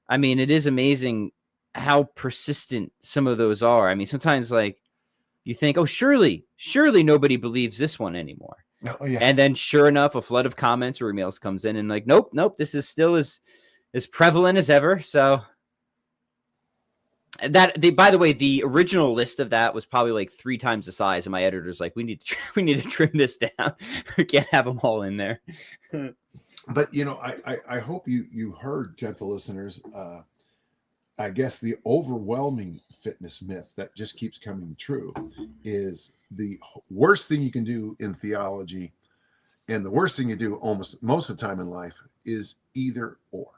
Speaker 1: I mean, it is amazing how persistent some of those are. I mean, sometimes like you think, oh, surely nobody believes this one anymore.
Speaker 2: Oh, yeah.
Speaker 1: And then sure enough, a flood of comments or emails comes in and like, nope, this is still as prevalent as ever. So by the way, the original list of that was probably like 3 times the size, and my editor's like, we need to trim this down. We can't have them all in there.
Speaker 2: But I hope you heard, gentle listeners. I guess the overwhelming fitness myth that just keeps coming true is the worst thing you can do in theology, and the worst thing you do almost most of the time in life is either or.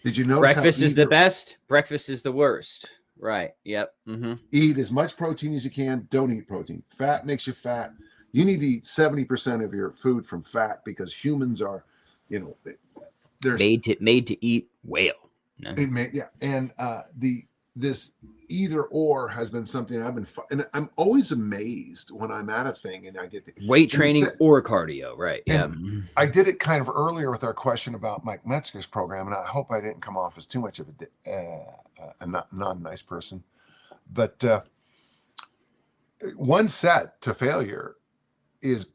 Speaker 2: Did you know
Speaker 1: breakfast is the best? Breakfast is the worst. Right. Yep. Mm-hmm.
Speaker 2: Eat as much protein as you can. Don't eat protein. Fat makes you fat. You need to eat 70% of your food from fat, because humans are, they're
Speaker 1: made to eat whale. No?
Speaker 2: Yeah. And this either or has been something I've been, and I'm always amazed when I'm at a thing and I get
Speaker 1: weight training or cardio. Right. Yeah.
Speaker 2: I did it kind of earlier with our question about Mike Metzger's program, and I hope I didn't come off as too much of a non-nice person. But one set to failure is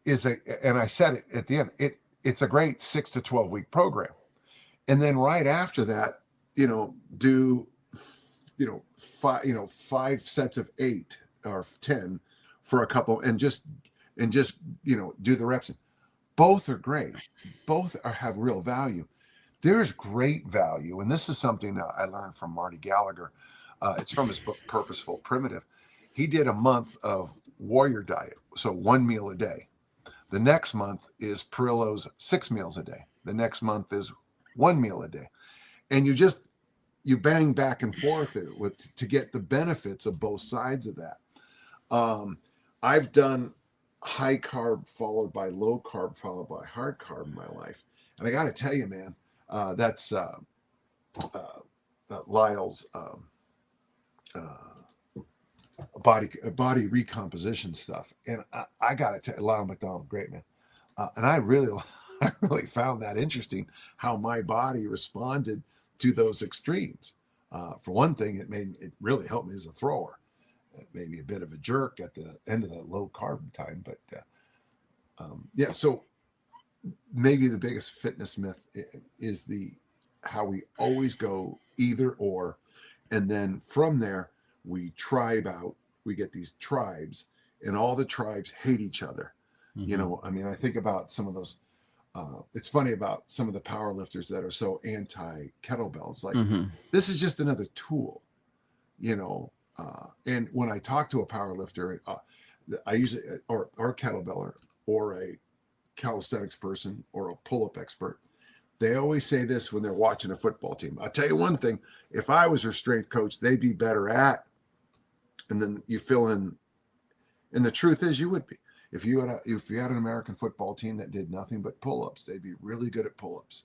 Speaker 2: and I said it at the end, it's a great 6 to 12 week program. And then right after that, do 5 sets of 8 or 10 for a couple, and just do the reps. Both are great. Both have real value. There's great value, and this is something that I learned from Marty Gallagher. It's from his book Purposeful Primitive. He did a month of warrior diet, so 1 meal a day. The next month is Perillo's 6 meals a day. The next month is 1 meal a day, and you bang back and forth to get the benefits of both sides of that. I've done high carb followed by low carb followed by hard carb in my life, and I got to tell you, man, that's Lyle's body recomposition stuff, and I got to tell you, Lyle McDonald, great man, and I really found that interesting, how my body responded to those extremes. For one thing, it really helped me as a thrower. It made me a bit of a jerk at the end of the low carb time, but yeah. So maybe the biggest fitness myth is how we always go either or, and then from there we tribe out. We get these tribes, and all the tribes hate each other. Mm-hmm. I mean, I think about some of those. It's funny about some of the power lifters that are so anti kettlebells. Like, mm-hmm. This is just another tool, and when I talk to a power lifter, I usually, or a kettlebeller or a calisthenics person or a pull-up expert, they always say this when they're watching a football team. I'll tell you one thing, if I was their strength coach, they'd be better at, and then you fill in, and the truth is you would be. If you had an American football team that did nothing but pull-ups, they'd be really good at pull-ups.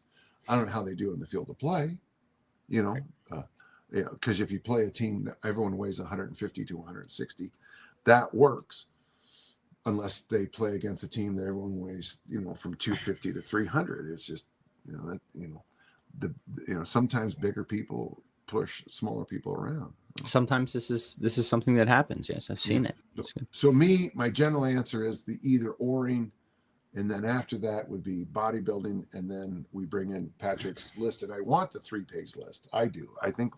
Speaker 2: I don't know how they do in the field of play, because if you play a team that everyone weighs 150 to 160, that works. Unless they play against a team that everyone weighs, from 250 to 300. It's just, sometimes bigger people push smaller people around.
Speaker 1: Sometimes this is something that happens. Yes, I've seen it.
Speaker 2: So my general answer is the either oring, and then after that would be bodybuilding, and then we bring in Patrick's list. And I want the 3-page list. I do. I think,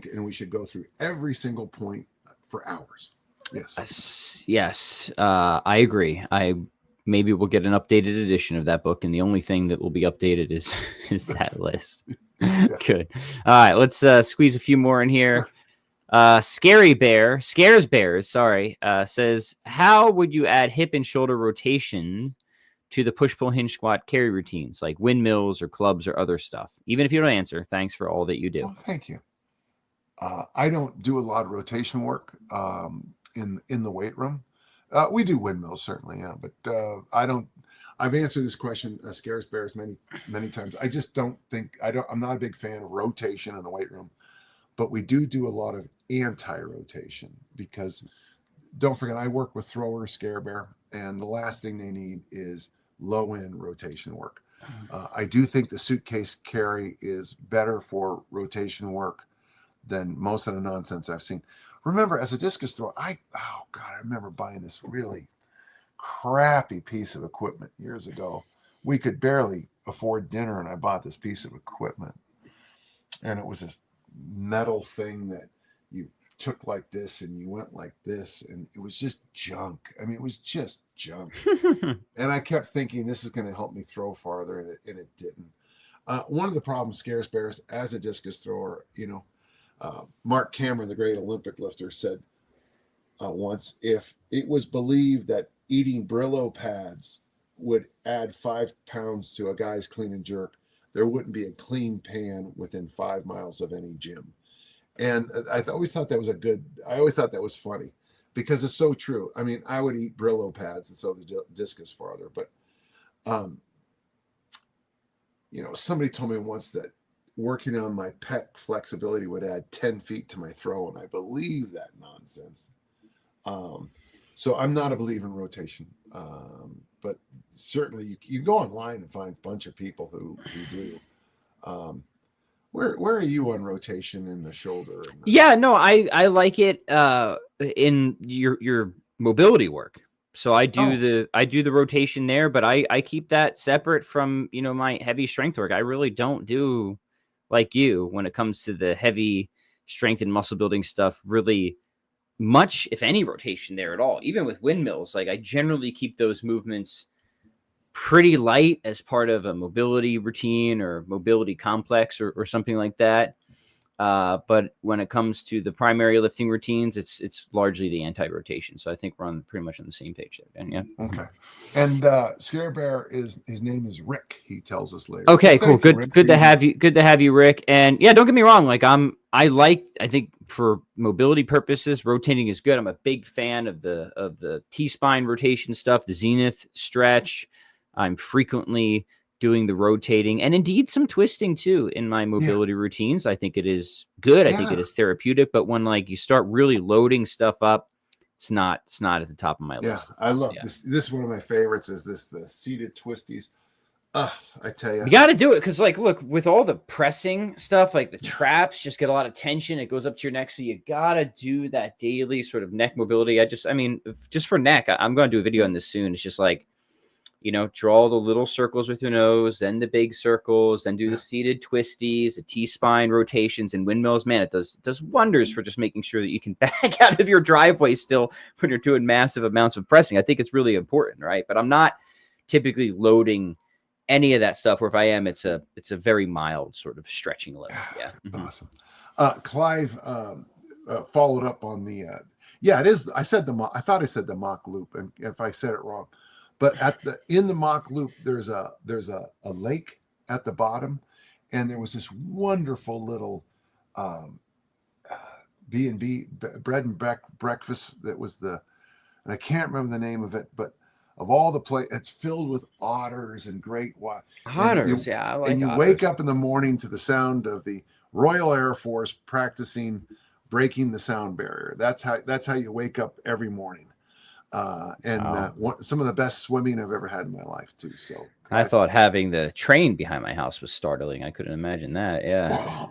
Speaker 2: and we should go through every single point for hours. Yes.
Speaker 1: Yes. I agree. Maybe we'll get an updated edition of that book, and the only thing that will be updated is that list. Yeah. Good. All right, let's squeeze a few more in here. Scares Bears, says, how would you add hip and shoulder rotation to the push-pull hinge squat carry routines, like windmills or clubs or other stuff? Even if you don't answer, thanks for all that you do.
Speaker 2: Well, thank you. I don't do a lot of rotation work in the weight room. We do windmills, certainly, yeah. But I don't. I've answered this question, scares bears, many times. I just don't think I'm not a big fan of rotation in the weight room, but we do a lot of anti-rotation because don't forget I work with thrower scare bear, and the last thing they need is low end rotation work. I do think the suitcase carry is better for rotation work than most of the nonsense I've seen. Remember, as a discus thrower, I remember buying this really crappy piece of equipment years ago. We could barely afford dinner, and I bought this piece of equipment, and it was this metal thing that you took like this and you went like this, and it was just junk. I mean, it was just junk. And I kept thinking this is going to help me throw farther, and it didn't. One of the problems scares bears as a discus thrower, Mark Cameron, the great Olympic lifter, said once, if it was believed that eating Brillo pads would add 5 pounds to a guy's clean and jerk, there wouldn't be a clean pan within 5 miles of any gym. And I always thought that was funny because it's so true. I mean, I would eat Brillo pads and throw the discus farther, but somebody told me once that working on my pec flexibility would add 10 feet to my throw, and I believe that nonsense. So I'm not a believer in rotation, but certainly you go online and find a bunch of people who do. Where are you on rotation in the shoulder?
Speaker 1: Yeah, no, I like it in your mobility work. So I do the rotation there, but I keep that separate from my heavy strength work. I really don't do like you when it comes to the heavy strength and muscle building stuff. Really much, if any, rotation there at all. Even with windmills, like I generally keep those movements pretty light as part of a mobility routine or mobility complex or something like that. But when it comes to the primary lifting routines, it's largely the anti-rotation. So I think we're pretty much on the same page there, Ben. Yeah.
Speaker 2: Okay. And Scare Bear his name is Rick. He tells us later.
Speaker 1: Okay, so cool. Good to have you. Good to have you, Rick. And yeah, don't get me wrong. Like I think for mobility purposes, rotating is good. I'm a big fan of the T-spine rotation stuff, the zenith stretch. I'm frequently doing the rotating and indeed some twisting too in my mobility routines. I think it is good. I think it is therapeutic, but when you start really loading stuff up, it's not at the top of my list.
Speaker 2: I love this. This is one of my favorites is the seated twisties. I tell you
Speaker 1: got to do it. Cause look, with all the pressing stuff, like the traps just get a lot of tension. It goes up to your neck. So you got to do that daily sort of neck mobility. Just for neck, I'm going to do a video on this soon. It's just draw the little circles with your nose, then the big circles, then do the seated twisties, the T-spine rotations and windmills. Man, it does wonders for just making sure that you can back out of your driveway still when you're doing massive amounts of pressing. I think it's really important, right? But I'm not typically loading any of that stuff, or if I am, it's a very mild sort of stretching level. Yeah. Mm-hmm.
Speaker 2: Awesome. Clive followed up on the it is. I thought I said the mock loop, and if I said it wrong. But in the mock loop, there's a lake at the bottom, and there was this wonderful little B&B bread and breakfast that was and I can't remember the name of it, but of all the it's filled with otters and great white
Speaker 1: otters. I like
Speaker 2: and you
Speaker 1: otters. Wake
Speaker 2: up in the morning to the sound of the Royal Air Force practicing breaking the sound barrier. That's how you wake up every morning. Some of the best swimming I've ever had in my life too. So
Speaker 1: I thought having the train behind my house was startling. I couldn't imagine that.
Speaker 2: Yeah.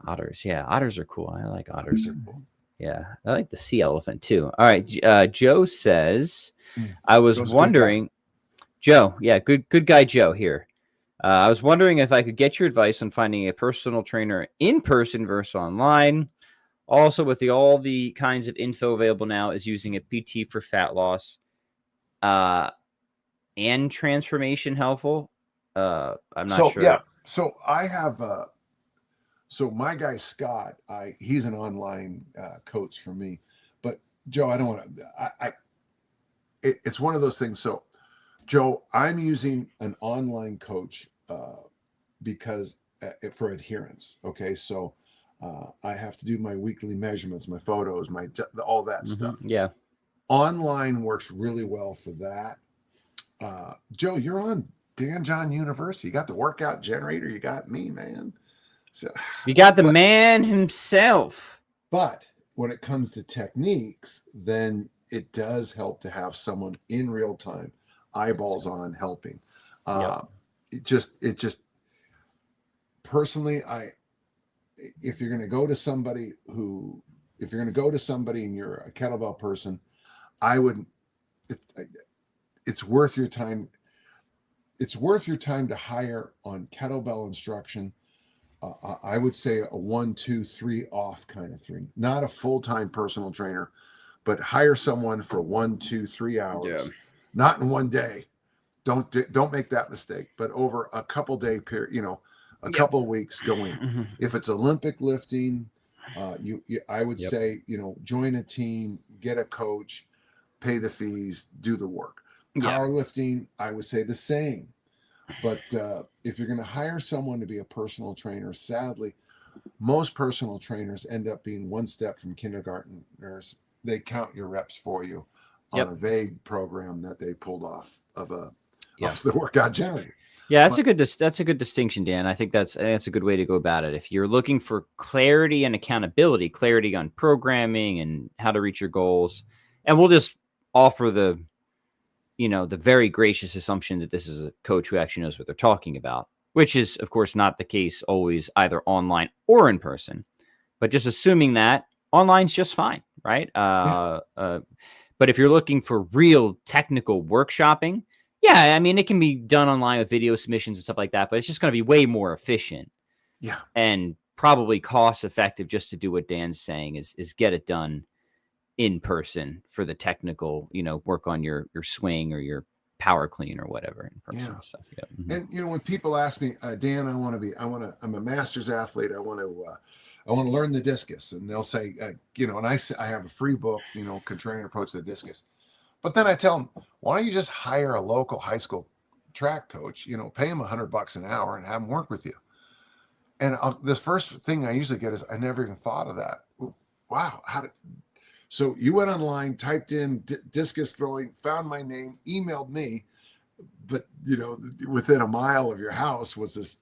Speaker 1: Otters. Yeah. Otters are cool. I like otters. Cool. Yeah. I like the sea elephant too. All right. Joe says, I was wondering, Joe. Yeah. Good guy, Joe here. I was wondering if I could get your advice on finding a personal trainer in person versus online. Also, with all the kinds of info available now, is using a PT for fat loss and transformation helpful? I'm not sure.
Speaker 2: Yeah. So I have so my guy Scott, he's an online coach for me. But Joe, I don't want to. It's one of those things. So Joe, I'm using an online coach because for adherence. Okay, so. I have to do my weekly measurements, my photos, all that stuff.
Speaker 1: Yeah.
Speaker 2: Online works really well for that. Joe, you're on Dan John University. You got the workout generator. You got me, man. So
Speaker 1: you got the man himself.
Speaker 2: But when it comes to techniques, then it does help to have someone in real time, eyeballs on, helping. It just personally, if you're going to go to somebody and you're a kettlebell person, I wouldn't. It's worth your time. It's worth your time to hire on kettlebell instruction. I would say a 1, 2, 3 off kind of thing. Not a full-time personal trainer, but hire someone for 1, 2, 3 hours.
Speaker 1: Yeah.
Speaker 2: Not in one day. Don't make that mistake. But over a couple day period, a couple of weeks going. If it's Olympic lifting, I would say, join a team, get a coach, pay the fees, do the work. Powerlifting, I would say the same. But if you're going to hire someone to be a personal trainer, sadly, most personal trainers end up being one step from kindergartners. They count your reps for you on a vague program that they pulled off of the workout generator.
Speaker 1: Yeah, that's a good distinction, Dan. I think that's a good way to go about it. If you're looking for clarity and accountability, clarity on programming and how to reach your goals, and we'll just offer the very gracious assumption that this is a coach who actually knows what they're talking about, which is, of course, not the case always either online or in person. But just assuming that online's just fine, right? But if you're looking for real technical workshopping, yeah, I mean, it can be done online with video submissions and stuff like that, but it's just going to be way more efficient.
Speaker 2: Yeah.
Speaker 1: And probably cost effective just to do what Dan's saying is get it done in person for the technical, work on your swing or your power clean or whatever in person stuff. Yeah. Mm-hmm.
Speaker 2: And when people ask me, Dan, I'm a master's athlete. I want to learn the discus. And they'll say, and I have a free book, Contrarian Approach to the Discus. But then I tell them, why don't you just hire a local high school track coach, pay him $100 an hour and have him work with you. And the first thing I usually get is, I never even thought of that. Wow. So you went online, typed in discus throwing, found my name, emailed me, but within a mile of your house was this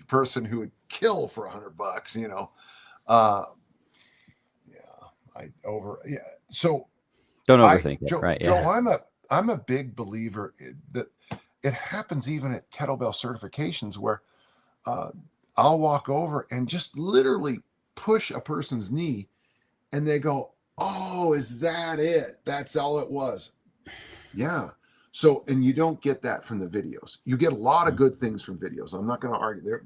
Speaker 2: person who would kill for $100, So
Speaker 1: don't overthink it, right?
Speaker 2: Joe, I'm a big believer that it happens even at kettlebell certifications where I'll walk over and just literally push a person's knee and they go, "Oh, is that it? That's all it was." Yeah. So, and you don't get that from the videos. You get a lot of good things from videos. I'm not going to argue there.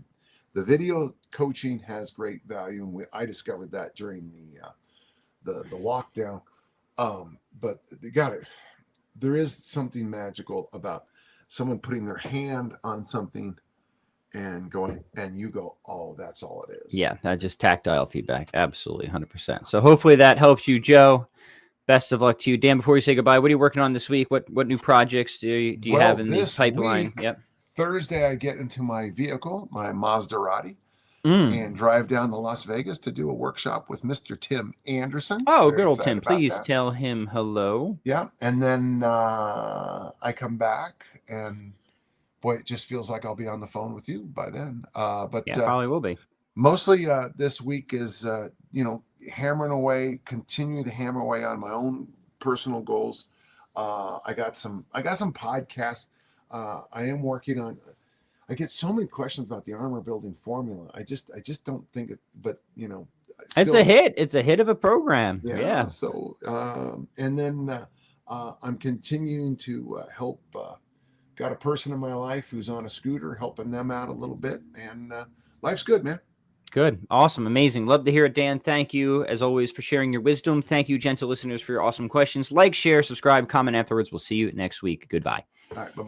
Speaker 2: The video coaching has great value, and I discovered that during the lockdown. But there is something magical about someone putting their hand on something and going, and you go, "Oh, that's all it is."
Speaker 1: Yeah, that's just tactile feedback. Absolutely, 100%. So hopefully that helps you, Joe. Best of luck to you, Dan. Before you say goodbye, what are you working on this week? What new projects do you have in the pipeline?
Speaker 2: Yep. Thursday, I get into my vehicle, my Maserati, and drive down to Las Vegas to do a workshop with Mr. Tim Anderson.
Speaker 1: Oh, good old Tim. Please tell him hello.
Speaker 2: Yeah. And then I come back, and boy, it just feels like I'll be on the phone with you by then. But
Speaker 1: probably will be.
Speaker 2: Mostly this week is, hammering away, continuing to hammer away on my own personal goals. I got some podcasts. I am working on. I get so many questions about the armor building formula. I just don't think it. But
Speaker 1: it's a hit. It's a hit of a program. Yeah.
Speaker 2: So and then I'm continuing to help. Got a person in my life who's on a scooter, helping them out a little bit, and life's good, man.
Speaker 1: Good. Awesome. Amazing. Love to hear it, Dan. Thank you, as always, for sharing your wisdom. Thank you, gentle listeners, for your awesome questions. Like, share, subscribe, comment afterwards. We'll see you next week. Goodbye.
Speaker 2: All right. Bye.